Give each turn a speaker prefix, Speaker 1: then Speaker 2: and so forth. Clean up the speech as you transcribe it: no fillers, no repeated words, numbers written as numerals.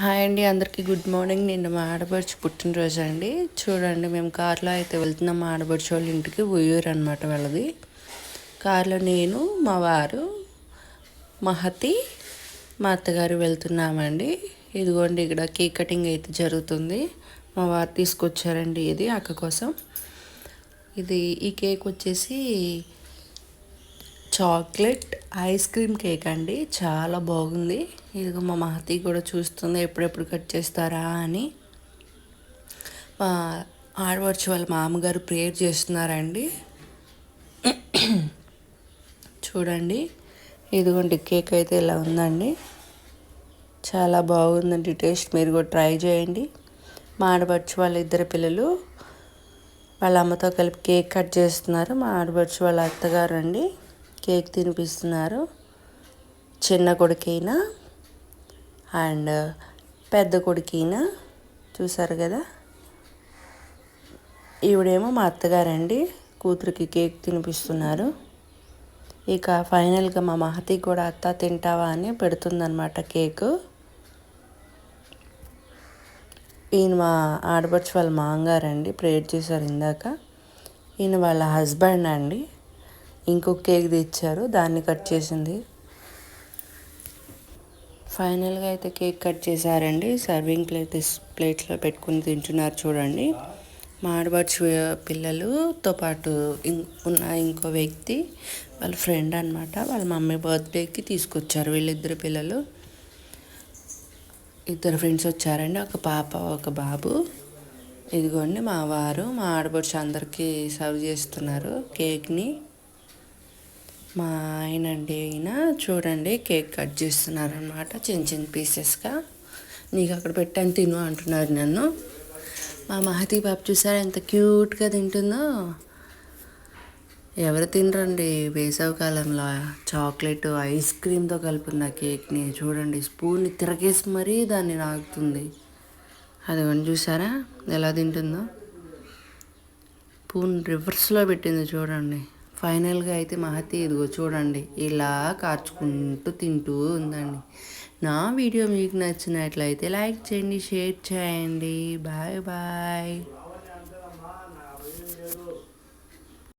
Speaker 1: Hi అండి, అందరికీ good morning. నిన్న మా ఆడపడుచు పుట్టినరోజు అండి. చూడండి, మేము కార్లో అయితే వెళ్తున్నాం. మా ఆడపడుచు వాళ్ళ ఇంటికి ఉయ్యూరు అనమాట వాళ్ళది. కార్లో నేను, మా వారు, మహతి, మా అత్తగారు వెళ్తున్నామండి. ఇదిగోండి, ఇక్కడ కేక్ కటింగ్ అయితే జరుగుతుంది. మా వారు తీసుకొచ్చారండి ఇది అక్క కోసం. ఈ కేక్ వచ్చేసి చాక్లెట్ ఐస్ క్రీమ్ కేక్ అండి. చాలా బాగుంది. ఇదిగో మా మహతి కూడా చూస్తుంది ఎప్పుడెప్పుడు కట్ చేస్తారా అని. మా ఆడపడుచు వాళ్ళ మామగారు ప్రేయర్ చేస్తున్నారండి. చూడండి, ఇదిగోండి కేక్ అయితే ఇలా ఉందండి. చాలా బాగుందండి టేస్ట్. మీరు కూడా ట్రై చేయండి. మా ఆడపడుచు వాళ్ళ ఇద్దరు పిల్లలు వాళ్ళ అమ్మతో కలిపి కేక్ కట్ చేస్తున్నారు. మా ఆడపడుచు వాళ్ళ అత్తగారు అండి కేక్ తినిపిస్తున్నారు. చిన్న కొడుకైనా అండ్ పెద్ద కొడుకైనా చూసారు కదా. ఈవిడేమో మా అత్తగారండి, కూతురికి కేక్ తినిపిస్తున్నారు. ఇక ఫైనల్గా మా మహతి కూడా అత్త తింటావా అని పెడుతుందన్నమాట కేకు. ఈయన మా ఆడపడుచు వాళ్ళ మామగారండి, ప్రేయర్ చేశారు ఇందాక. ఈయన వాళ్ళ హస్బెండ్ అండి. ఇంకొక కేక్ తెచ్చారు, దాన్ని కట్ చేసింది. ఫైనల్గా అయితే కేక్ కట్ చేశారండి. సర్వింగ్ ప్లేట్లో పెట్టుకుని తింటున్నారు చూడండి. మా ఆడపడుచు పిల్లలతో పాటు ఉన్న ఇంకో వ్యక్తి వాళ్ళ ఫ్రెండ్ అనమాట. వాళ్ళ మమ్మీ బర్త్డేకి తీసుకొచ్చారు వీళ్ళిద్దరు పిల్లలు. ఇద్దరు ఫ్రెండ్స్ వచ్చారండి, ఒక పాప ఒక బాబు. ఇదిగోండి మా వారు మా ఆడపడుచు అందరికీ సర్వ్ చేస్తున్నారు కేక్ని. మా ఆయన అండి, ఈయన చూడండి కేక్ కట్ చేస్తున్నారు అనమాట చిన్న చిన్న పీసెస్గా. నీకు అక్కడ పెట్టాను తిను అంటున్నారు నన్ను. మా మహతి బాబు చూసారా ఎంత క్యూట్గా తింటుందో. ఎవరు తినరండి వేసవి కాలంలో చాక్లెట్ ఐస్ క్రీమ్తో కలిపిన కేక్ని. చూడండి, స్పూన్ని తిరగేసి మరీ దాన్ని నాకుతుంది. అదిగోండి చూసారా ఎలా తింటుందో. స్పూన్ రివర్స్లో పెట్టింది చూడండి. ఫైనల్గా అయితే మహతి ఇదిగో చూడండి ఇలా కార్చుకుంటూ తింటూ ఉందండి. నా వీడియో మీకు నచ్చినట్లయితే లైక్ చేయండి, షేర్ చేయండి. Bye bye.